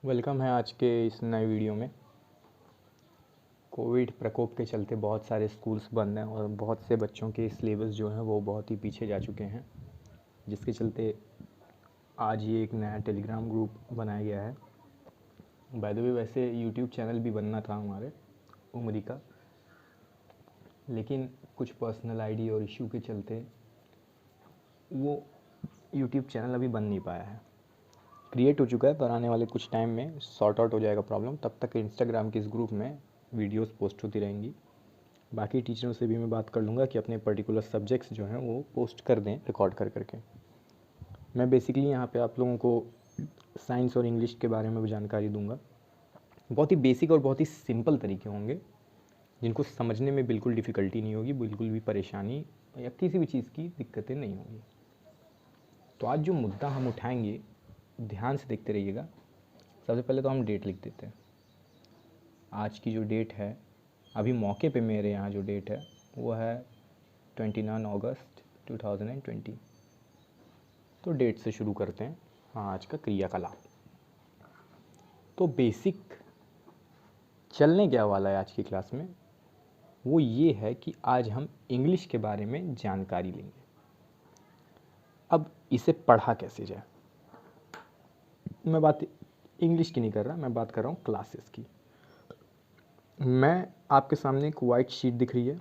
Welcome है आज के इस नए वीडियो में। कोविड प्रकोप के चलते बहुत सारे स्कूल्स बंद हैं और बहुत से बच्चों के सिलेबस जो हैं वो बहुत ही पीछे जा चुके हैं, जिसके चलते आज ये एक नया टेलीग्राम ग्रुप बनाया गया है। बाय द वे, वैसे यूट्यूब चैनल भी बनना था हमारे उमरी का, लेकिन कुछ पर्सनल आईडी और इशू के चलते वो यूट्यूब चैनल अभी बन नहीं पाया है। क्रिएट हो चुका है पर आने वाले कुछ टाइम में सॉर्ट आउट हो जाएगा प्रॉब्लम। तब तक इंस्टाग्राम के इस ग्रुप में वीडियोस पोस्ट होती रहेंगी। बाकी टीचरों से भी मैं बात कर लूँगा कि अपने पर्टिकुलर सब्जेक्ट्स जो हैं वो पोस्ट कर दें रिकॉर्ड कर करके। मैं बेसिकली यहाँ पे आप लोगों को साइंस और इंग्लिश के बारे में भी जानकारी दूँगा। बहुत ही बेसिक और बहुत ही सिंपल तरीके होंगे जिनको समझने में बिल्कुल डिफ़िकल्टी नहीं होगी, बिल्कुल भी परेशानी या किसी भी चीज़ की दिक्कतें नहीं होंगी। तो आज जो मुद्दा हम उठाएंगे, ध्यान से देखते रहिएगा। सबसे पहले तो हम डेट लिख देते हैं। आज की जो डेट है, अभी मौके पे मेरे यहाँ जो डेट है वो है 29 अगस्त 2020। तो डेट से शुरू करते हैं। हाँ, आज का क्रियाकलाप तो बेसिक चलने क्या वाला है आज की क्लास में, वो ये है कि आज हम इंग्लिश के बारे में जानकारी लेंगे। अब इसे पढ़ा कैसे जाए, मैं बात इंग्लिश की नहीं कर रहा, मैं बात कर रहा हूँ क्लासेस की। मैं आपके सामने एक वाइट शीट दिख रही है।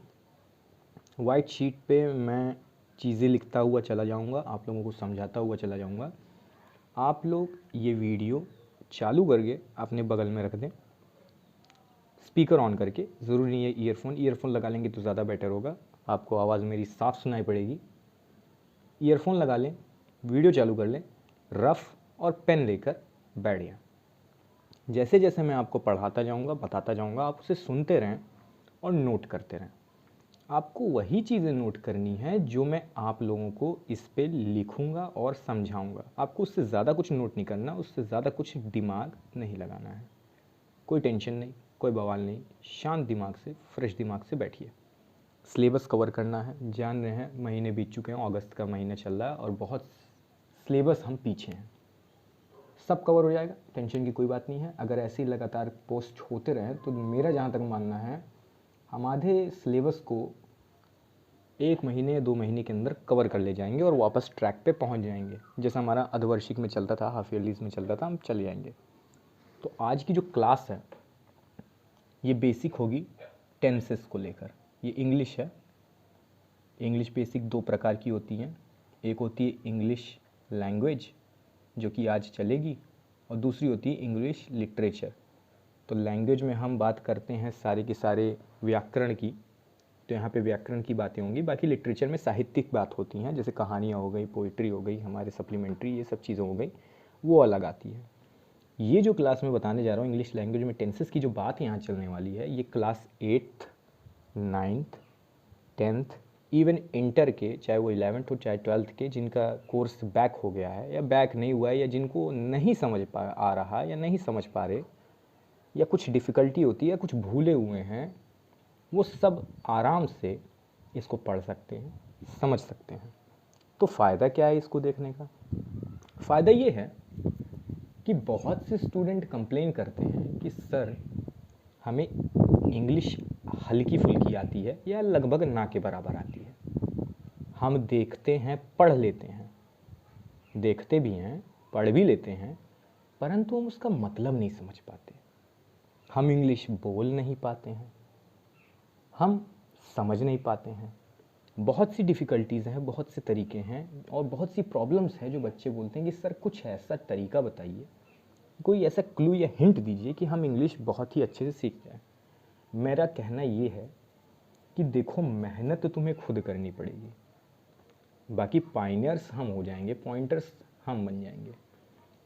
वाइट शीट पे मैं चीज़ें लिखता हुआ चला जाऊँगा, आप लोगों को समझाता हुआ चला जाऊँगा। आप लोग ये वीडियो चालू करके अपने बगल में रख दें, स्पीकर ऑन करके। ज़रूरी नहीं है ईयरफोन लगा लेंगे तो ज़्यादा बेटर होगा, आपको आवाज़ मेरी साफ़ सुनाई पड़ेगी। ईयरफोन लगा लें, वीडियो चालू कर लें, रफ़ और पेन लेकर बैठ जाएं। जैसे जैसे मैं आपको पढ़ाता जाऊँगा, बताता जाऊँगा, आप उसे सुनते रहें और नोट करते रहें। आपको वही चीज़ें नोट करनी है जो मैं आप लोगों को इस पे लिखूँगा और समझाऊँगा। आपको उससे ज़्यादा कुछ नोट नहीं करना, उससे ज़्यादा कुछ दिमाग नहीं लगाना है। कोई टेंशन नहीं, कोई बवाल नहीं, शांत दिमाग से, फ्रेश दिमाग से बैठिए। सिलेबस कवर करना है, जान रहे हैं महीने बीत चुके हैं, अगस्त का महीना चल रहा है और बहुत सिलेबस हम पीछे हैं। सब कवर हो जाएगा, टेंशन की कोई बात नहीं है। अगर ऐसे ही लगातार पोस्ट होते रहें तो मेरा जहाँ तक मानना है, हम आधे सिलेबस को 1 महीने या 2 महीने के अंदर कवर कर ले जाएंगे और वापस ट्रैक पे पहुंच जाएंगे। जैसा हमारा अर्धवार्षिक में चलता था, हाफ ईयरलीज में चलता था, हम चले जाएंगे। तो आज की जो क्लास है ये बेसिक होगी टेंसेस को लेकर। ये इंग्लिश है। इंग्लिश बेसिक 2 प्रकार की होती हैं। एक होती है इंग्लिश लैंग्वेज जो कि आज चलेगी, और दूसरी होती है इंग्लिश लिटरेचर। तो लैंग्वेज में हम बात करते हैं सारे के सारे व्याकरण की, तो यहाँ पे व्याकरण की बातें होंगी। बाकी लिटरेचर में साहित्यिक बात होती हैं, जैसे कहानियाँ हो गई, पोइट्री हो गई, हमारे सप्लीमेंट्री, ये सब चीज़ें हो गई, वो अलग आती है। ये जो क्लास में बताने जा रहा हूँ इंग्लिश लैंग्वेज में टेंसेस की जो बात यहाँ चलने वाली है, ये class 8th 9th 10th even inter के, चाहे वो 11th हो चाहे 12th के, जिनका कोर्स बैक हो गया है या बैक नहीं हुआ है, या जिनको नहीं समझ आ रहा या नहीं समझ पा रहे, या कुछ डिफ़िकल्टी होती है, कुछ भूले हुए हैं, वो सब आराम से इसको पढ़ सकते हैं, समझ सकते हैं। तो फ़ायदा क्या है इसको देखने का? फ़ायदा ये है कि बहुत से स्टूडेंट कंप्लेन करते हैं कि सर हमें इंग्लिश हल्की फुल्की आती है या लगभग ना के बराबर आती है। हम देखते हैं, पढ़ लेते हैं, देखते भी हैं, पढ़ भी लेते हैं, परंतु हम उसका मतलब नहीं समझ पाते। हम इंग्लिश बोल नहीं पाते हैं, हम समझ नहीं पाते हैं। बहुत सी डिफ़िकल्टीज़ हैं, बहुत से तरीके हैं और बहुत सी प्रॉब्लम्स हैं जो बच्चे बोलते हैं कि सर कुछ ऐसा तरीका बताइए, कोई ऐसा क्लू या हिंट दीजिए कि हम इंग्लिश बहुत ही अच्छे से सीख जाएं। मेरा कहना ये है कि देखो, मेहनत तो तुम्हें खुद करनी पड़ेगी, बाकी पायनियर्स हम हो जाएंगे, पॉइंटर्स हम बन जाएंगे।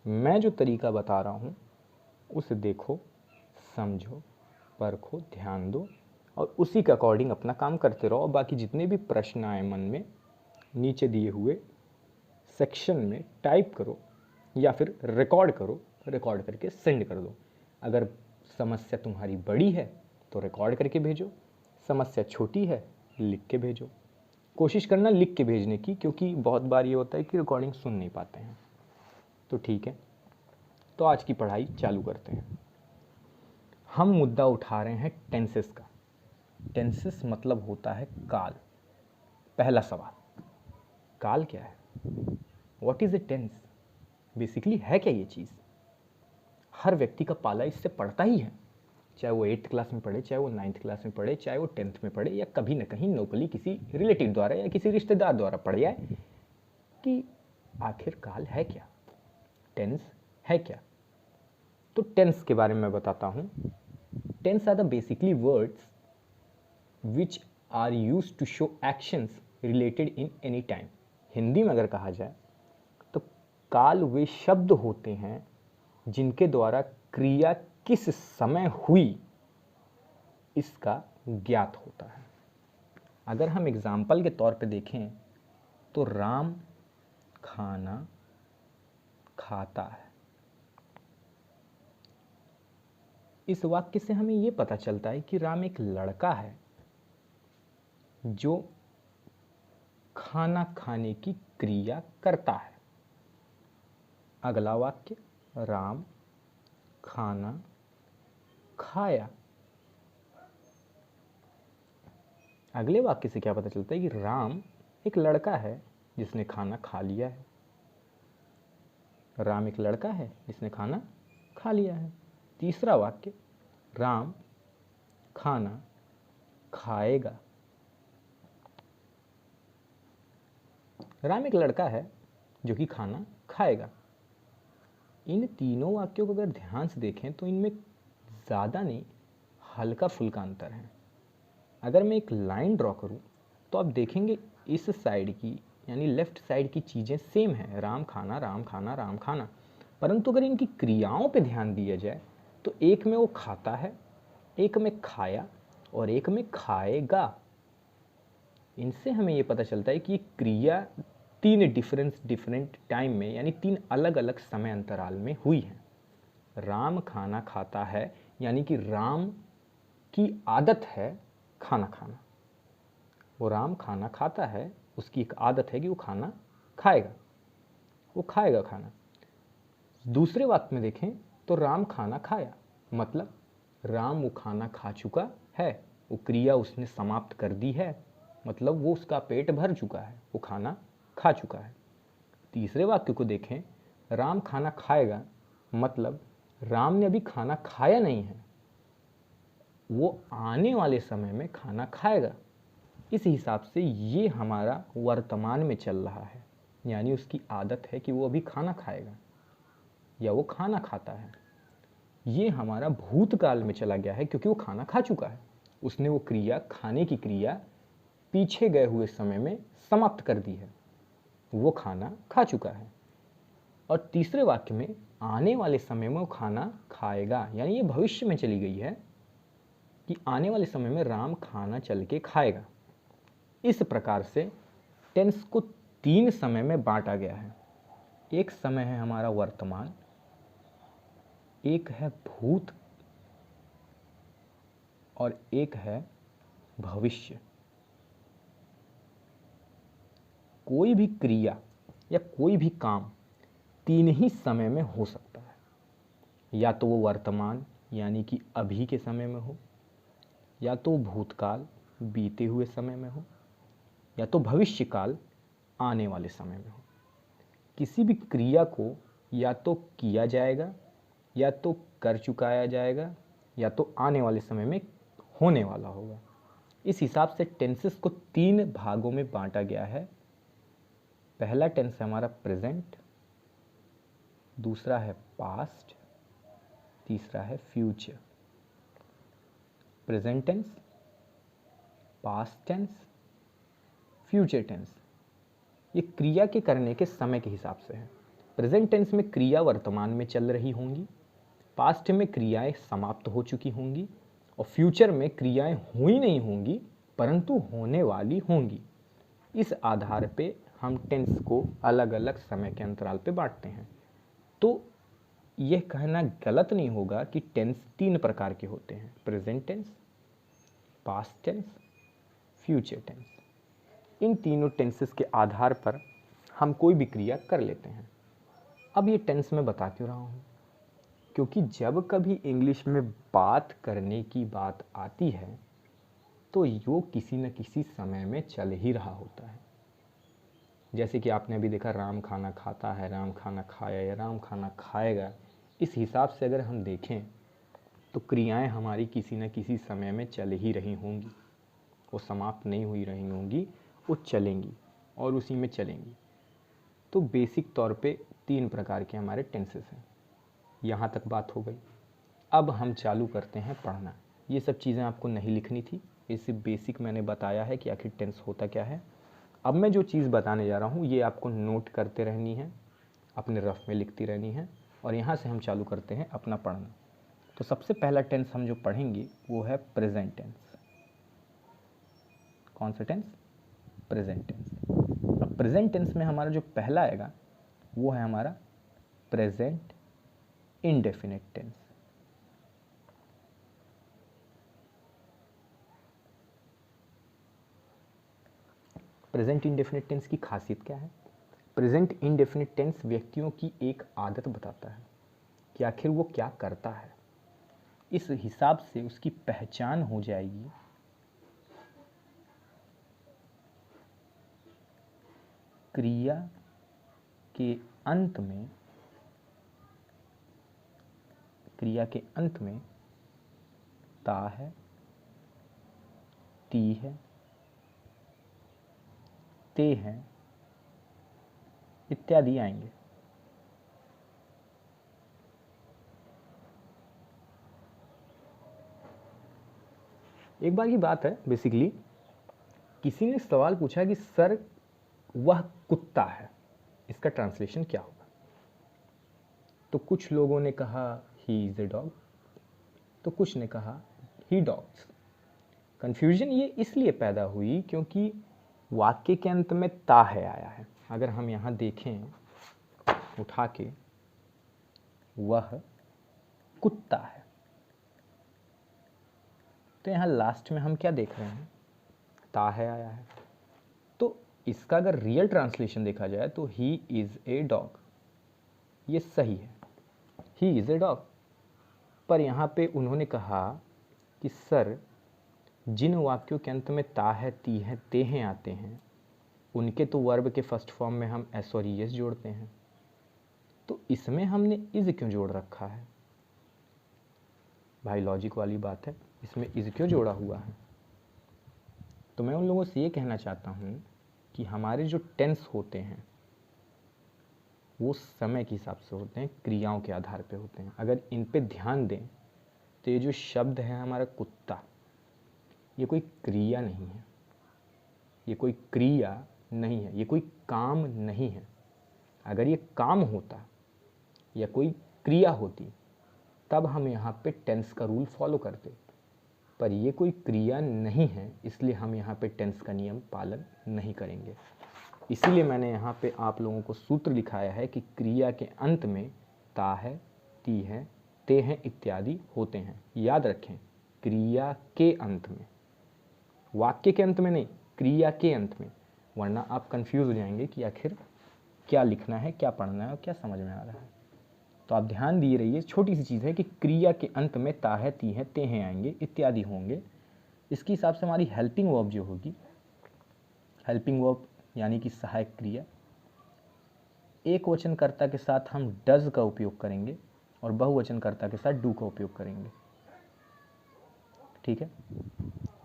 मैं जो तरीका बता रहा हूँ उसे देखो, समझो, परखो, ध्यान दो और उसी के अकॉर्डिंग अपना काम करते रहो। बाकी जितने भी प्रश्न आए मन में, नीचे दिए हुए सेक्शन में टाइप करो या फिर रिकॉर्ड करो, रिकॉर्ड करके सेंड कर दो। अगर समस्या तुम्हारी बड़ी है तो रिकॉर्ड करके भेजो, समस्या छोटी है लिख के भेजो। कोशिश करना लिख के भेजने की, क्योंकि बहुत बार ये होता है कि रिकॉर्डिंग सुन नहीं पाते हैं। तो ठीक है, तो आज की पढ़ाई चालू करते हैं। हम मुद्दा उठा रहे हैं टेंसेस का। टेंसेस मतलब होता है काल। पहला सवाल, काल क्या है? What is a tense? Basically है क्या ये चीज़? हर व्यक्ति का पाला इससे पढ़ता ही है, चाहे वो 8th क्लास में पढ़े, चाहे वो 9th क्लास में पढ़े, चाहे वो 10th में पढ़े, या कभी न कहीं लोकली किसी रिलेटिव द्वारा या किसी रिश्तेदार द्वारा पढ़ जाए कि आखिर काल है क्या, टेंस है क्या। तो टेंस के बारे में बताता हूँ। Tense are the basically words which are use to show actions related in any time. Hindi में अगर कहा जाए तो काल वे शब्द होते हैं जिनके द्वारा क्रिया किस समय हुई इसका ज्ञात होता है। अगर हम एग्जाम्पल के तौर पे देखें तो राम खाना खाता है। इस वाक्य से हमें ये पता चलता है कि राम एक लड़का है जो खाना खाने की क्रिया करता है। अगला वाक्य, राम खाना खाया। अगले वाक्य से क्या पता चलता है कि राम एक लड़का है जिसने खाना खा लिया है। राम एक लड़का है जिसने खाना खा लिया है। तीसरा वाक्य, राम खाना खाएगा। राम एक लड़का है जो कि खाना खाएगा। इन तीनों वाक्यों को अगर ध्यान से देखें तो इनमें ज़्यादा नहीं, हल्का फुल्का अंतर है। अगर मैं एक लाइन ड्रॉ करूं तो आप देखेंगे इस साइड की यानी लेफ्ट साइड की चीज़ें सेम हैं, राम खाना राम खाना राम खाना। परंतु अगर इनकी क्रियाओं पे ध्यान दिया जाए तो एक में वो खाता है, एक में खाया और एक में खाएगा। इनसे हमें ये पता चलता है कि ये क्रिया तीन डिफरेंट टाइम में यानी 3 अलग अलग समय अंतराल में हुई है। राम खाना खाता है यानी कि राम की आदत है खाना खाना। वो राम खाना खाता है, उसकी एक आदत है कि वो खाना खाएगा, वो खाएगा खाना। दूसरे वाक्य में देखें तो राम खाना खाया, मतलब राम वो खाना खा चुका है, वो क्रिया उसने समाप्त कर दी है, मतलब वो उसका पेट भर चुका है, वो खाना खा चुका है। तीसरे वाक्य को देखें, राम खाना खाएगा, मतलब राम ने अभी खाना खाया नहीं है, वो आने वाले समय में खाना खाएगा। इस हिसाब से ये हमारा वर्तमान में चल रहा है, यानी उसकी आदत है कि वो अभी खाना खाएगा या वो खाना खाता है। ये हमारा भूतकाल में चला गया है क्योंकि वो खाना खा चुका है, उसने वो क्रिया, खाने की क्रिया पीछे गए हुए समय में समाप्त कर दी है, वो खाना खा चुका है। और तीसरे वाक्य में आने वाले समय में वो खाना खाएगा, यानी ये भविष्य में चली गई है कि आने वाले समय में राम खाना चल के खाएगा। इस प्रकार से टेंस को 3 समय में बांटा गया है। एक समय है हमारा वर्तमान, एक है भूत और एक है भविष्य। कोई भी क्रिया या कोई भी काम 3 ही समय में हो सकता है, या तो वो वर्तमान यानी कि अभी के समय में हो, या तो भूतकाल बीते हुए समय में हो, या तो भविष्यकाल आने वाले समय में हो। किसी भी क्रिया को या तो किया जाएगा, या तो कर चुकाया जाएगा, या तो आने वाले समय में होने वाला होगा। इस हिसाब से टेंसेस को 3 भागों में बांटा गया है। पहला टेंस है हमारा प्रेजेंट, दूसरा है पास्ट, तीसरा है future. Present tense, past tense, future tense, ये क्रिया के करने के समय के हिसाब से है। प्रेजेंट टेंस में क्रिया वर्तमान में चल रही होंगी, पास्ट में क्रियाएं समाप्त हो चुकी होंगी, और फ्यूचर में क्रियाएं हुई नहीं होंगी परंतु होने वाली होंगी। इस आधार पे हम टेंस को अलग अलग समय के अंतराल पे बांटते हैं। तो यह कहना गलत नहीं होगा कि टेंस 3 प्रकार के होते हैं, present tense, past tense, future tense. इन तीनों टेंसेस के आधार पर हम कोई भी क्रिया कर लेते हैं। अब ये टेंस मैं बता क्यों रहा हूँ? क्योंकि जब कभी इंग्लिश में बात करने की बात आती है तो वो किसी न किसी समय में चल ही रहा होता है। जैसे कि आपने अभी देखा, राम खाना खाता है, राम खाना खाया या राम खाना खाएगा। इस हिसाब से अगर हम देखें तो क्रियाएं हमारी किसी न किसी समय में चल ही रही होंगी, वो समाप्त नहीं हुई रही होंगी, वो चलेंगी और उसी में चलेंगी। तो बेसिक तौर पे 3 प्रकार के हमारे टेंसेस हैं। यहाँ तक बात हो गई। अब हम चालू करते हैं पढ़ना। ये सब चीज़ें आपको नहीं लिखनी थी, इससे बेसिक मैंने बताया है कि आखिर टेंस होता क्या है। अब मैं जो चीज़ बताने जा रहा हूँ ये आपको नोट करते रहनी है, अपने रफ में लिखती रहनी है, और यहाँ से हम चालू करते हैं अपना पढ़ना। तो सबसे पहला टेंस हम जो पढ़ेंगे वो है प्रेजेंट टेंस। कौन सा टेंस? Present tense. अब प्रेजेंट टेंस में हमारा जो पहला आएगा वो है हमारा present indefinite tense. Present indefinite tense की खासियत क्या है? प्रेजेंट इंडेफिनिट टेंस व्यक्तियों की एक आदत बताता है कि आखिर वो क्या करता है। इस हिसाब से उसकी पहचान हो जाएगी क्रिया के अंत में ता है, ती है, ते हैं इत्यादि आएंगे। एक बार की बात है, बेसिकली किसी ने सवाल पूछा कि सर वह कुत्ता है, इसका ट्रांसलेशन क्या होगा? तो कुछ लोगों ने कहा ही इज ए डॉग, तो कुछ ने कहा ही डॉग्स। कंफ्यूजन ये इसलिए पैदा हुई क्योंकि वाक्य के अंत में ता है आया है। अगर हम यहाँ देखें उठा के, वह कुत्ता है, तो यहाँ लास्ट में हम क्या देख रहे हैं? ता है आया है। तो इसका अगर रियल ट्रांसलेशन देखा जाए तो ही इज ए डॉग, ये सही है, ही इज ए डॉग। पर यहाँ पे उन्होंने कहा कि सर जिन वाक्यों के अंत में ता है, ती है, ते हैं आते हैं, उनके तो वर्ब के फर्स्ट फॉर्म में हम एस और एस जोड़ते हैं, तो इसमें हमने इज क्यों जोड़ रखा है? भाई लॉजिक वाली बात है, इसमें इज क्यों जोड़ा हुआ है? तो मैं उन लोगों से ये कहना चाहता हूँ कि हमारे जो टेंस होते हैं वो समय के हिसाब से होते हैं, क्रियाओं के आधार पे होते हैं। अगर इन पे ध्यान दें तो ये जो शब्द है हमारा कुत्ता, ये कोई क्रिया नहीं है, ये कोई क्रिया नहीं है, ये कोई काम नहीं है। अगर ये काम होता या कोई क्रिया होती तब हम यहाँ पे टेंस का रूल फॉलो करते, पर ये कोई क्रिया नहीं है, इसलिए हम यहाँ पे टेंस का नियम पालन नहीं करेंगे। इसीलिए मैंने यहाँ पे आप लोगों को सूत्र लिखाया है कि क्रिया के अंत में ता है, ती है, ते हैं इत्यादि होते हैं। याद रखें, क्रिया के अंत में, वाक्य के अंत में नहीं, क्रिया के अंत में, वरना आप कंफ्यूज हो जाएंगे कि आखिर क्या लिखना है, क्या पढ़ना है और क्या समझ में आ रहा है। तो आप ध्यान दिए रहिए, छोटी सी चीज़ है कि क्रिया के अंत में ता है, ती है, ते हैं आएंगे इत्यादि होंगे। इसके हिसाब से हमारी हेल्पिंग वर्ब जो होगी, हेल्पिंग वर्ब यानी कि सहायक क्रिया, एक वचनकर्ता के साथ हम डज का उपयोग करेंगे और बहुवचनकर्ता के साथ डू का उपयोग करेंगे। ठीक है,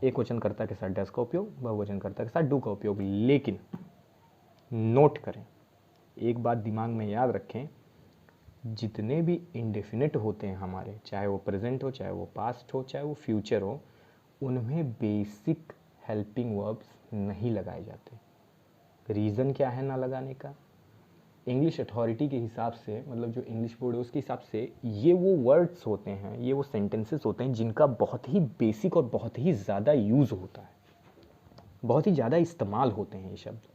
एक वचनकर्ता के साथ डज का उपयोग, बहुवचनकर्ता के साथ डू का उपयोग। लेकिन नोट करें, एक बात दिमाग में याद रखें, जितने भी इंडेफिनिट होते हैं हमारे, चाहे वो प्रेजेंट हो, चाहे वो पास्ट हो, चाहे वो फ्यूचर हो, उनमें बेसिक हेल्पिंग वर्ब्स नहीं लगाए जाते। रीज़न क्या है ना लगाने का? इंग्लिश अथॉरिटी के हिसाब से, मतलब जो इंग्लिश बोर्ड है उसके हिसाब से, ये वो वर्ड्स होते हैं, ये वो सेंटेंसेस होते हैं जिनका बहुत ही बेसिक और बहुत ही ज़्यादा यूज़ होता है, बहुत ही ज़्यादा इस्तेमाल होते हैं ये शब्द।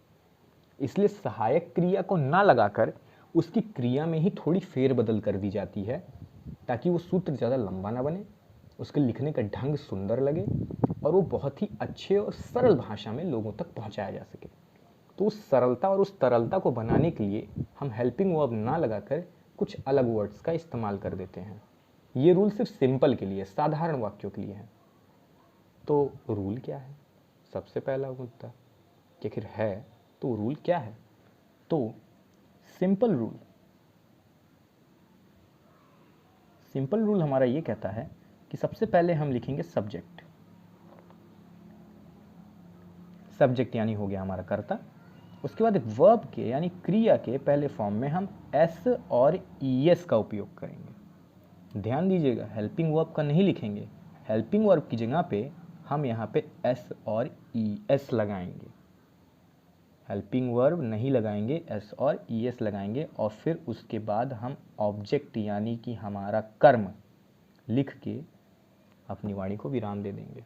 इसलिए सहायक क्रिया को ना लगाकर उसकी क्रिया में ही थोड़ी फेरबदल कर दी जाती है ताकि वो सूत्र ज़्यादा लंबा ना बने, उसके लिखने का ढंग सुंदर लगे और वो बहुत ही अच्छे और सरल भाषा में लोगों तक पहुंचाया जा सके। तो उस सरलता और उस तरलता को बनाने के लिए हम हेल्पिंग वर्ब ना लगाकर कुछ अलग वर्ड्स का इस्तेमाल कर देते हैं। ये रूल सिर्फ सिंपल के लिए, साधारण वाक्यों के लिए है। तो रूल क्या है, सबसे पहला मुद्दा कि आखिर है तो रूल क्या है। तो सिंपल रूल हमारा ये कहता है कि सबसे पहले हम लिखेंगे सब्जेक्ट। सब्जेक्ट यानी हो गया हमारा कर्ता। उसके बाद वर्ब के यानी क्रिया के पहले फॉर्म में हम एस और ईएस का उपयोग करेंगे। ध्यान दीजिएगा, हेल्पिंग वर्ब का नहीं लिखेंगे। हेल्पिंग वर्ब की जगह पे हम यहाँ पे एस और ईएस लगाएंगे। हेल्पिंग वर्ब नहीं लगाएंगे, एस और ईएस लगाएंगे और फिर उसके बाद हम ऑब्जेक्ट यानी कि हमारा कर्म लिख के अपनी वाणी को विराम दे देंगे।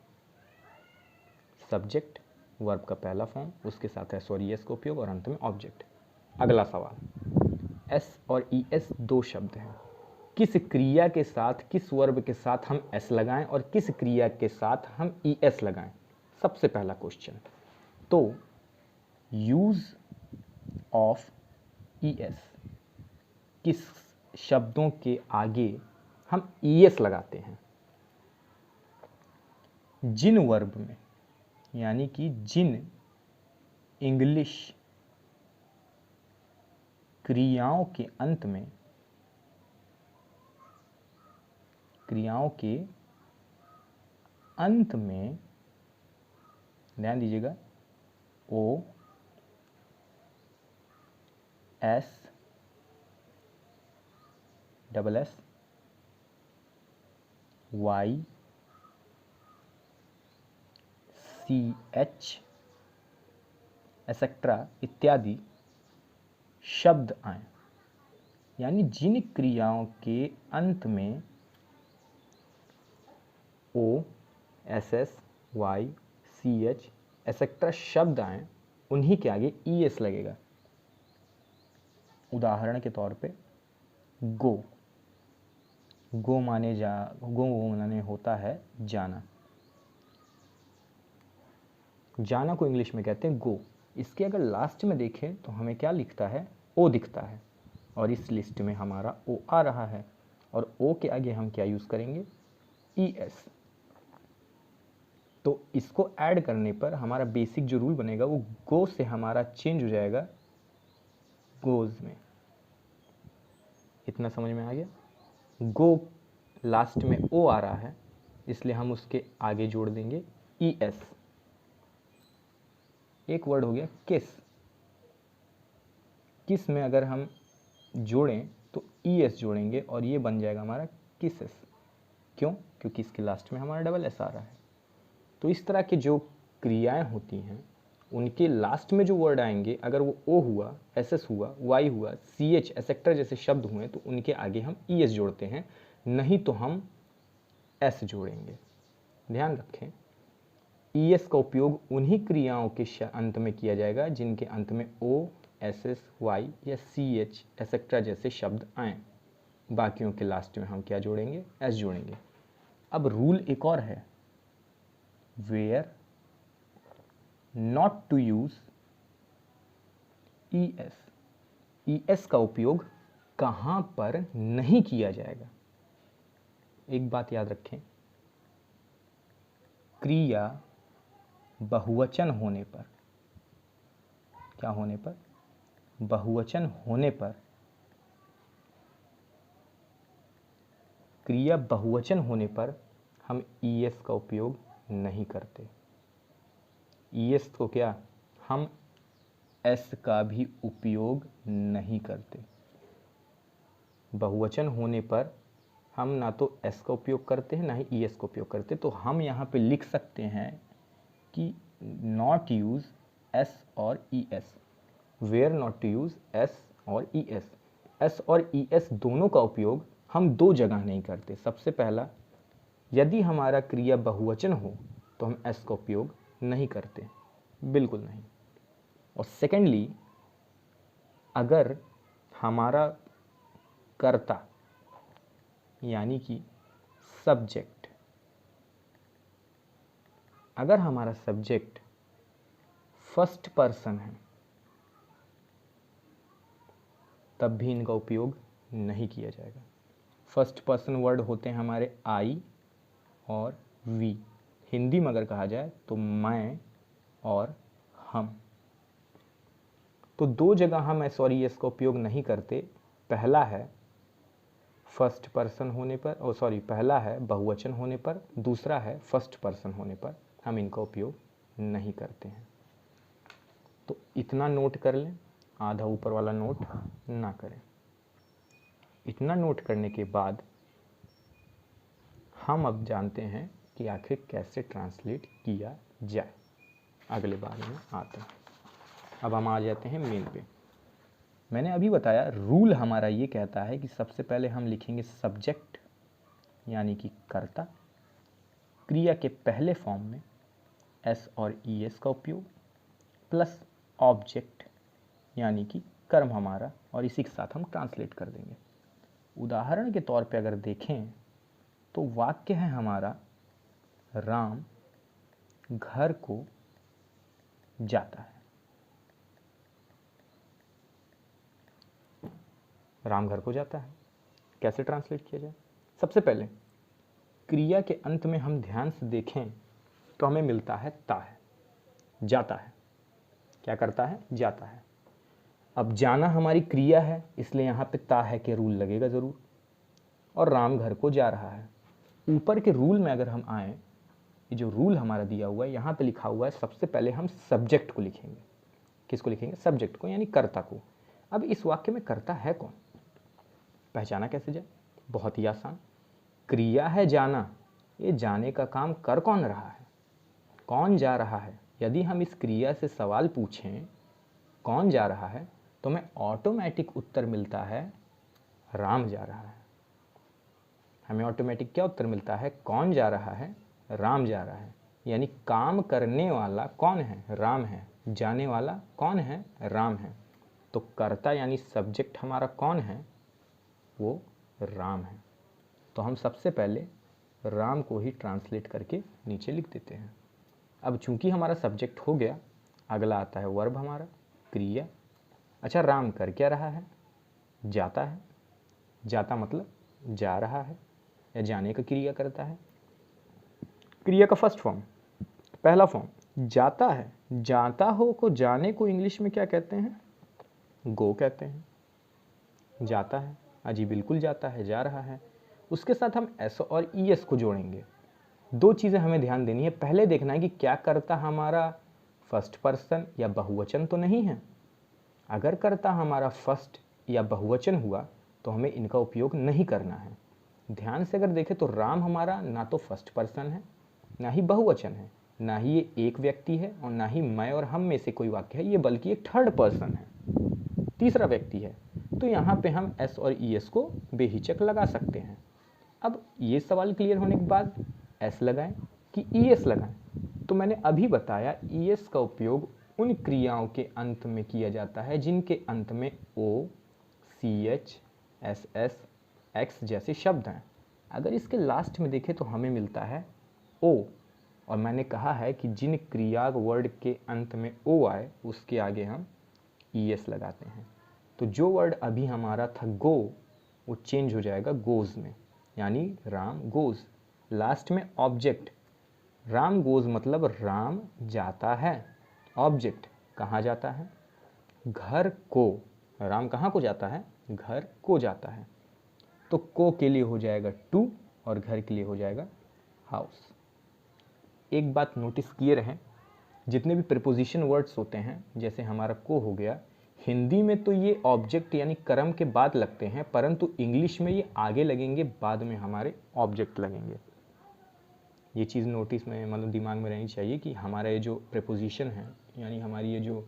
सब्जेक्ट, वर्ब का पहला फॉर्म, उसके साथ एस और ईएस का उपयोग और अंत में ऑब्जेक्ट। अगला सवाल, एस और ईएस दो शब्द हैं, किस क्रिया के साथ, किस वर्ब के साथ हम एस लगाएं और किस क्रिया के साथ हम ईएस लगाएं। सबसे पहला क्वेश्चन, तो यूज ऑफ ईएस, किस शब्दों के आगे हम ईएस लगाते हैं। जिन वर्ब में यानी कि जिन इंग्लिश क्रियाओं के अंत में, ध्यान दीजिएगा, O S double S Y C H etcetera इत्यादि शब्द आए, यानी जिन क्रियाओं के अंत में O S S Y C H etcetera शब्द आए, उन्हीं के आगे ई एस लगेगा। उदाहरण के तौर पे गो माने होता है जाना। जाना को इंग्लिश में कहते हैं गो। इसके अगर लास्ट में देखें तो हमें क्या लिखता है, ओ दिखता है, और इस लिस्ट में हमारा ओ आ रहा है, और ओ के आगे हम क्या यूज़ करेंगे, ई एस। तो इसको ऐड करने पर हमारा बेसिक जो रूल बनेगा वो गो से हमारा चेंज हो जाएगा गोज में। इतना समझ में आ गया। गो लास्ट में ओ आ रहा है, इसलिए हम उसके आगे जोड़ देंगे ई एस। एक वर्ड हो गया किस। किस में अगर हम जोड़ें तो ई एस जोड़ेंगे और ये बन जाएगा हमारा किसेस। क्यों? क्योंकि इसके लास्ट में हमारा डबल एस आ रहा है। तो इस तरह की जो क्रियाएं होती हैं उनके लास्ट में जो वर्ड आएंगे, अगर वो ओ हुआ, एस एस हुआ, वाई हुआ, सी एच एसेक्टर जैसे शब्द हुए, तो उनके आगे हम ई एस जोड़ते हैं, नहीं तो हम एस जोड़ेंगे। ध्यान रखें, ई एस का उपयोग उन्हीं क्रियाओं के अंत में किया जाएगा जिनके अंत में ओ एस एस वाई या सी एच एसेक्ट्रा जैसे शब्द आए। बाकियों के लास्ट में हम क्या जोड़ेंगे, एस जोड़ेंगे। अब रूल एक और है, where not to use E S. E S का उपयोग कहां पर नहीं किया जाएगा। एक बात याद रखें, क्रिया बहुवचन होने पर, क्या होने पर, बहुवचन होने पर, क्रिया बहुवचन होने पर हम ई एस का उपयोग नहीं करते। ई एस को क्या, हम एस का भी उपयोग नहीं करते। बहुवचन होने पर हम ना तो एस का उपयोग करते हैं ना ही ई एस का उपयोग करते। तो हम यहाँ पे लिख सकते हैं कि नॉट यूज एस और E S, where not to use S और ई एस। एस और ई एस दोनों का उपयोग हम दो जगह नहीं करते। सबसे पहला, यदि हमारा क्रिया बहुवचन हो तो हम एस का उपयोग नहीं करते, बिल्कुल नहीं। और सेकेंडली, अगर हमारा कर्ता यानी कि सब्जेक्ट, अगर हमारा सब्जेक्ट फर्स्ट पर्सन है तब भी इनका उपयोग नहीं किया जाएगा। फर्स्ट पर्सन वर्ड होते हैं हमारे आई और वी। हिंदी में अगर कहा जाए तो मैं और हम। तो दो जगह हम एस और एस का उपयोग नहीं करते। पहला है फर्स्ट पर्सन होने पर, पहला है बहुवचन होने पर, दूसरा है फर्स्ट पर्सन होने पर हम इनका उपयोग नहीं करते हैं। तो इतना नोट कर लें, आधा ऊपर वाला नोट ना करें। इतना नोट करने के बाद हम अब जानते हैं कि आखिर कैसे ट्रांसलेट किया जाए। अगले बारे में आते हैं। अब हम आ जाते हैं मेन पे। मैंने अभी बताया रूल हमारा ये कहता है कि सबसे पहले हम लिखेंगे सब्जेक्ट यानी कि कर्ता, क्रिया के पहले फॉर्म में एस और ई एस का उपयोग, प्लस ऑब्जेक्ट यानी कि कर्म हमारा, और इसी के साथ हम ट्रांसलेट कर देंगे। उदाहरण के तौर पे अगर देखें तो वाक्य है हमारा राम घर को जाता है। राम घर को जाता है, कैसे ट्रांसलेट किया जाए? सबसे पहले क्रिया के अंत में हम ध्यान से देखें तो हमें मिलता है ता है, जाता है। क्या करता है? जाता है। अब जाना हमारी क्रिया है, इसलिए यहाँ पे ता है के रूल लगेगा ज़रूर, और राम घर को जा रहा है। ऊपर के रूल में अगर हम आए, ये जो रूल हमारा दिया हुआ है यहाँ पे लिखा हुआ है सबसे पहले हम सब्जेक्ट को लिखेंगे। किसको लिखेंगे? सब्जेक्ट को, यानी कर्ता को। अब इस वाक्य में कर्ता है कौन? पहचाना कैसे जाए? बहुत ही आसान। क्रिया है जाना, ये जाने का काम कर कौन रहा है? कौन जा रहा है? यदि हम इस क्रिया से सवाल पूछें कौन जा रहा है, तो हमें ऑटोमेटिक उत्तर मिलता है राम जा रहा है। हमें ऑटोमेटिक क्या उत्तर मिलता है? कौन जा रहा है? राम जा रहा है। यानी काम करने वाला कौन है? राम है। जाने वाला कौन है? राम है। तो कर्ता यानी सब्जेक्ट हमारा कौन है? वो राम है। तो हम सबसे पहले राम को ही ट्रांसलेट करके नीचे लिख देते हैं। अब चूंकि हमारा सब्जेक्ट हो गया, अगला आता है वर्ब हमारा, क्रिया। अच्छा, राम कर क्या रहा है? जाता है। जाता मतलब जा रहा है या जाने का क्रिया करता है। क्रिया का फर्स्ट फॉर्म, पहला फॉर्म जाता है। जाता हो को, जाने को इंग्लिश में क्या कहते हैं? गो कहते हैं। जाता है, अजी बिल्कुल जाता है, जा रहा है। उसके साथ हम एस और ई एस को जोड़ेंगे। दो चीज़ें हमें ध्यान देनी है। पहले देखना है कि क्या कर्ता हमारा फर्स्ट पर्सन या बहुवचन तो नहीं है। अगर कर्ता हमारा फर्स्ट या बहुवचन हुआ तो हमें इनका उपयोग नहीं करना है। ध्यान से अगर देखें तो राम हमारा ना तो फर्स्ट पर्सन है, ना ही बहुवचन है, ना ही ये एक व्यक्ति है, और ना ही मैं और हम में से कोई वाक्य है। ये बल्कि एक थर्ड पर्सन है, तीसरा व्यक्ति है। तो यहाँ पे हम एस और ई एस को बेहिचक लगा सकते हैं। अब ये सवाल क्लियर होने के बाद एस लगाएं कि ई एस लगाएं, तो मैंने अभी बताया ई एस का उपयोग उन क्रियाओं के अंत में किया जाता है जिनके अंत में O, C H, S S, X जैसे शब्द हैं। अगर इसके लास्ट में देखें तो हमें मिलता है ओ, और मैंने कहा है कि जिन क्रिया वर्ड के अंत में ओ आए उसके आगे हम ई एस लगाते हैं। तो जो वर्ड अभी हमारा था गो, वो चेंज हो जाएगा गोज में, यानी राम गोज। लास्ट में ऑब्जेक्ट, राम गोज मतलब राम जाता है। ऑब्जेक्ट कहाँ जाता है? घर को। राम कहाँ को जाता है? घर को जाता है। तो को के लिए हो जाएगा टू और घर के लिए हो जाएगा हाउस। एक बात नोटिस किए रहें, जितने भी प्रीपोजिशन वर्ड्स होते हैं, जैसे हमारा को हो गया, हिंदी में तो ये ऑब्जेक्ट यानी कर्म के बाद लगते हैं, परंतु इंग्लिश में ये आगे लगेंगे, बाद में हमारे ऑब्जेक्ट लगेंगे। ये चीज़ नोटिस में मतलब दिमाग में रहनी चाहिए कि हमारा ये जो प्रीपोजिशन है यानी हमारी ये जो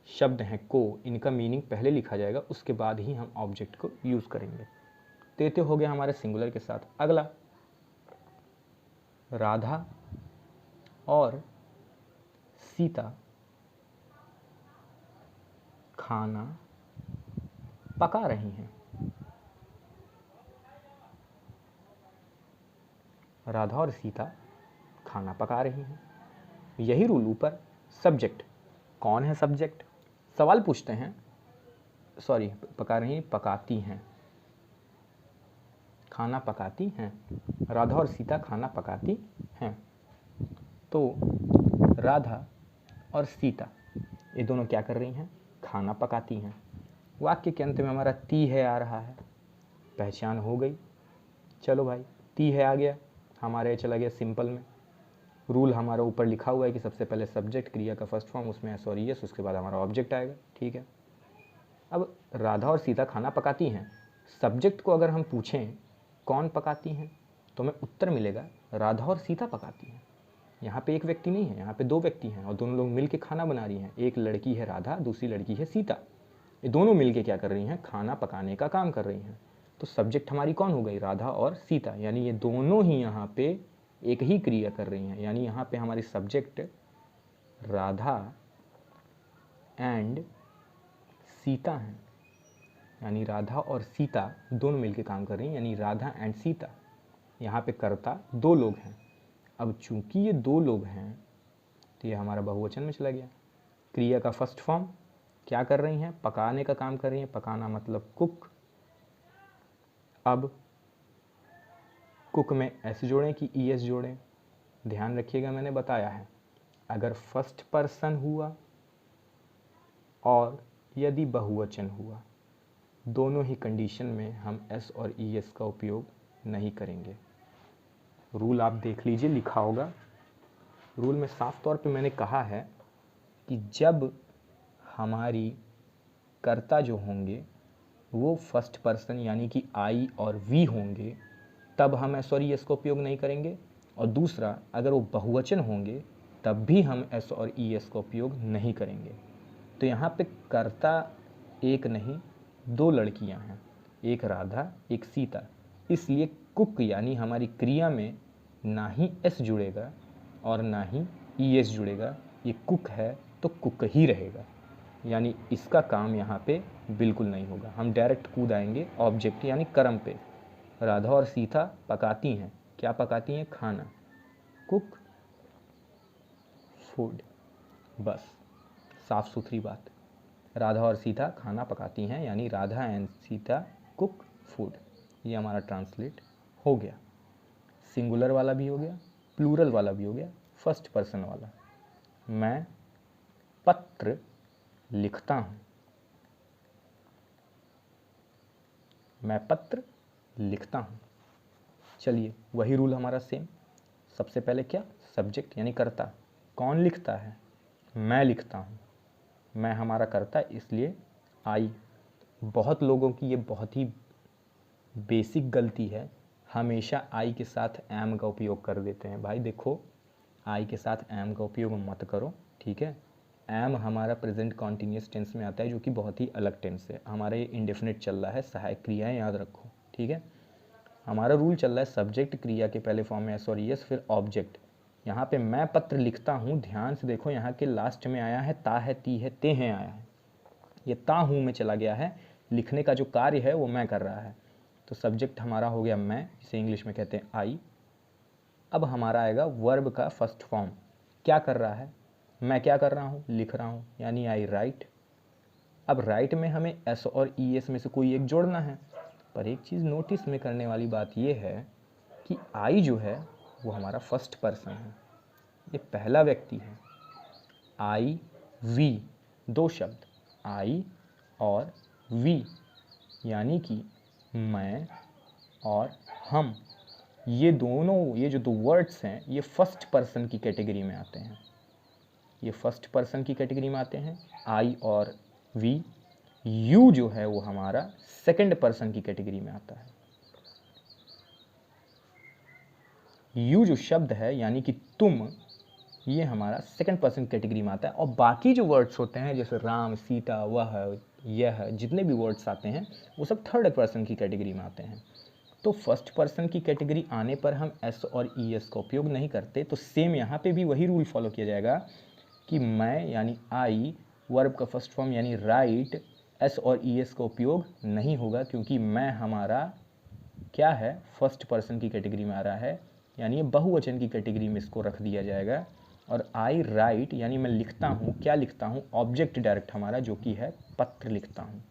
शब्द हैं को, इनका मीनिंग पहले लिखा जाएगा, उसके बाद ही हम ऑब्जेक्ट को यूज़ करेंगे। तो हो गया हमारे सिंगुलर के साथ। अगला, राधा और सीता खाना पका रही हैं। राधा और सीता खाना पका रही हैं। यही रूल ऊपर। सब्जेक्ट कौन है? सब्जेक्ट। सवाल पूछते हैं, पका रही, पकाती हैं। खाना पकाती हैं। राधा और सीता खाना पकाती हैं। तो राधा और सीता ये दोनों क्या कर रही हैं? खाना पकाती हैं। वाक्य के अंत में हमारा ती है आ रहा है, पहचान हो गई। चलो भाई, ती है आ गया, हमारे चला गया सिंपल में। रूल हमारा ऊपर लिखा हुआ है कि सबसे पहले सब्जेक्ट, क्रिया का फर्स्ट फॉर्म, उसमें एस और ईएस, उसके बाद हमारा ऑब्जेक्ट आएगा। ठीक है, अब राधा और सीता खाना पकाती हैं। सब्जेक्ट को अगर हम पूछें कौन पकाती हैं, तो हमें उत्तर मिलेगा राधा और सीता पकाती हैं। यहाँ पे एक व्यक्ति नहीं है, यहाँ पे दो व्यक्ति हैं और दोनों लोग मिलके खाना बना रही हैं। एक लड़की है राधा, दूसरी लड़की है सीता। ये दोनों मिलके क्या कर रही हैं? खाना पकाने का काम कर रही हैं। तो सब्जेक्ट हमारी कौन हो गई? राधा और सीता, यानी ये दोनों ही यहाँ पे एक ही क्रिया कर रही हैं। यानी यहाँ पे हमारी सब्जेक्ट राधा एंड सीता हैं, यानी राधा और सीता दोनों मिलके काम कर रही हैं, यानी राधा एंड सीता। यहाँ पे कर्ता दो लोग हैं। अब चूंकि ये दो लोग हैं तो ये हमारा बहुवचन में चला गया। क्रिया का फर्स्ट फॉर्म क्या कर रही हैं? पकाने का काम कर रही हैं। पकाना मतलब कुक। अब कुक में एस जोड़ें कि ई एस जोड़ें? ध्यान रखिएगा, मैंने बताया है अगर फर्स्ट पर्सन हुआ और यदि बहुवचन हुआ, दोनों ही कंडीशन में हम एस और ई एस का उपयोग नहीं करेंगे। रूल आप देख लीजिए, लिखा होगा। रूल में साफ तौर पे मैंने कहा है कि जब हमारी कर्ता जो होंगे वो फर्स्ट पर्सन यानी कि आई और वी होंगे, तब हम एस और ई एस का उपयोग नहीं करेंगे। और दूसरा, अगर वो बहुवचन होंगे तब भी हम एस और ई एस का उपयोग नहीं करेंगे। तो यहाँ पे कर्ता एक नहीं, दो लड़कियाँ हैं, एक राधा एक सीता। इसलिए कुक यानी हमारी क्रिया में ना ही एस जुड़ेगा और ना ही ई एस जुड़ेगा। ये कुक है तो कुक ही रहेगा, यानी इसका काम यहाँ पे बिल्कुल नहीं होगा। हम डायरेक्ट कूद आएंगे ऑब्जेक्ट यानी कर्म पे। राधा और सीता पकाती हैं। क्या पकाती हैं? खाना, कुक फूड। बस, साफ सुथरी बात। राधा और सीता खाना पकाती हैं, यानी Radha and Sita cook food. ये हमारा ट्रांसलेट हो गया। सिंगुलर वाला भी हो गया, प्लूरल वाला भी हो गया, फर्स्ट पर्सन वाला। मैं पत्र लिखता हूँ। मैं पत्र लिखता हूँ। चलिए, वही रूल हमारा सेम। सबसे पहले क्या? सब्जेक्ट यानी कर्ता। कौन लिखता है? मैं लिखता हूँ। मैं हमारा कर्ता, इसलिए आई। बहुत लोगों की ये बहुत ही बेसिक गलती है, हमेशा आई के साथ एम का उपयोग कर देते हैं। भाई देखो, आई के साथ एम का उपयोग मत करो, ठीक है। एम हमारा प्रेजेंट कॉन्टीन्यूस टेंस में आता है, जो कि बहुत ही अलग टेंस है। हमारा ये इंडेफिनिट चल रहा है, सहायक क्रियाएं याद रखो, ठीक है। हमारा रूल चल रहा है सब्जेक्ट क्रिया के पहले फॉर्म में एस और यस, फिर ऑब्जेक्ट। यहाँ पे मैं पत्र लिखता हूँ, ध्यान से देखो, यहाँ के लास्ट में आया है ता है, ती है, ते हैं आया है। ये ता हूँ में चला गया है। लिखने का जो कार्य है वो मैं कर रहा है। तो सब्जेक्ट हमारा हो गया मैं, इसे इंग्लिश में कहते हैं आई। अब हमारा आएगा वर्ब का फर्स्ट फॉर्म। क्या कर रहा है? मैं क्या कर रहा हूँ? लिख रहा हूँ, यानी आई राइट। अब राइट में हमें एस और ई एस में से कोई एक जोड़ना है। पर एक चीज़ नोटिस में करने वाली बात यह है कि आई जो है वो हमारा फर्स्ट पर्सन है, ये पहला व्यक्ति है। आई वी, दो शब्द, आई और वी, यानी कि मैं और हम, ये दोनों, ये जो दो वर्ड्स हैं, ये फर्स्ट पर्सन की कैटेगरी में आते हैं। ये फर्स्ट पर्सन की कैटेगरी में आते हैं, आई और वी। यू जो है वो हमारा सेकंड पर्सन की कैटेगरी में आता है। यू जो शब्द है यानी कि तुम, ये हमारा सेकंड पर्सन कैटेगरी में आता है। और बाकी जो वर्ड्स होते हैं जैसे राम, सीता, वह, यह, जितने भी वर्ड्स आते हैं वो सब थर्ड पर्सन की कैटेगरी में आते हैं। तो फर्स्ट पर्सन की कैटेगरी आने पर हम एस और ई एस का उपयोग नहीं करते। तो सेम यहाँ पे भी वही रूल फॉलो किया जाएगा कि मैं यानी आई, वर्ब का फर्स्ट फॉर्म यानी राइट, एस और ई एस का उपयोग नहीं होगा, क्योंकि मैं हमारा क्या है? फर्स्ट पर्सन की कैटेगरी में आ रहा है, यानी ये बहुवचन की कैटेगरी में इसको रख दिया जाएगा। और आई राइट यानी मैं लिखता हूँ। क्या लिखता हूँ? ऑब्जेक्ट डायरेक्ट हमारा, जो कि है पत्र लिखता हूँ।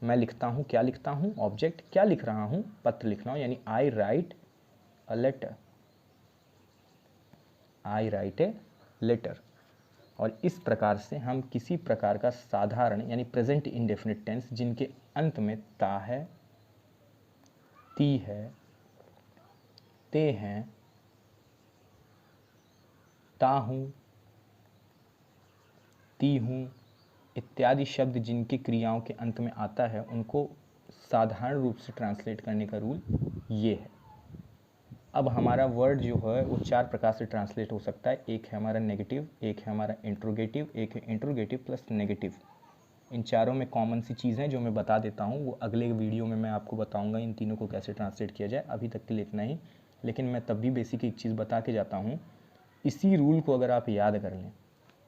मैं लिखता हूँ, क्या लिखता हूँ, ऑब्जेक्ट, क्या लिख रहा हूँ, पत्र लिख रहा हूँ, यानी I write a letter, I write a letter. और इस प्रकार से हम किसी प्रकार का साधारण यानी प्रेजेंट इंडेफिनिट टेंस जिनके अंत में ता है, ती है, ते हैं, ता हूँ, ती हूँ इत्यादि शब्द जिनके क्रियाओं के अंत में आता है, उनको साधारण रूप से ट्रांसलेट करने का रूल ये है। अब हमारा वर्ड जो है वो 4 प्रकार से ट्रांसलेट हो सकता है। एक है हमारा नेगेटिव, एक है हमारा इंट्रोगेटिव, एक है इंट्रोगेटिव प्लस नेगेटिव। इन चारों में कॉमन सी चीज़ है जो मैं बता देता हूँ, वो अगले वीडियो में मैं आपको बताऊँगा इन तीनों को कैसे ट्रांसलेट किया जाए। अभी तक के लिए इतना ही, लेकिन मैं तब भी बेसिक एक चीज़ बता के जाता हूँ। इसी रूल को अगर आप याद कर लें,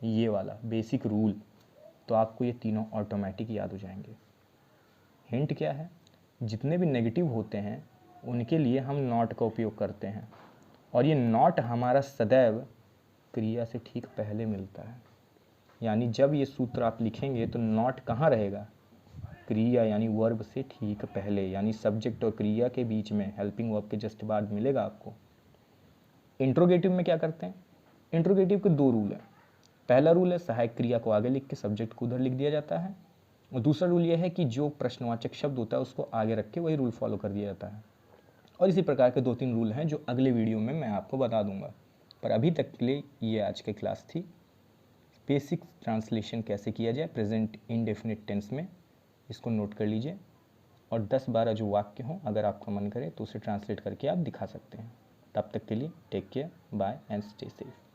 ये वाला बेसिक रूल, तो आपको ये तीनों ऑटोमेटिक याद हो जाएंगे। हिंट क्या है, जितने भी नेगेटिव होते हैं उनके लिए हम नॉट का उपयोग करते हैं, और ये नॉट हमारा सदैव क्रिया से ठीक पहले मिलता है। यानी जब ये सूत्र आप लिखेंगे तो नॉट कहाँ रहेगा, क्रिया यानी वर्ब से ठीक पहले, यानी सब्जेक्ट और क्रिया के बीच में, हेल्पिंग वर्ब के जस्ट बाद मिलेगा आपको। इंट्रोगेटिव में क्या करते हैं, इंट्रोगेटिव के 2 रूल हैं। पहला रूल है सहायक क्रिया को आगे लिख के सब्जेक्ट को उधर लिख दिया जाता है, और दूसरा रूल यह है कि जो प्रश्नवाचक शब्द होता है उसको आगे रख के वही रूल फॉलो कर दिया जाता है। और इसी प्रकार के 2-3 रूल हैं जो अगले वीडियो में मैं आपको बता दूंगा। पर अभी तक के लिए ये आज की क्लास थी। बेसिक ट्रांसलेशन कैसे किया जाए प्रेजेंट इंडेफिनिट टेंस में, इसको नोट कर लीजिए, और 10-12 जो वाक्य हों अगर आपका मन करे तो उसे ट्रांसलेट करके आप दिखा सकते हैं। तब तक के लिए take care, bye and stay safe.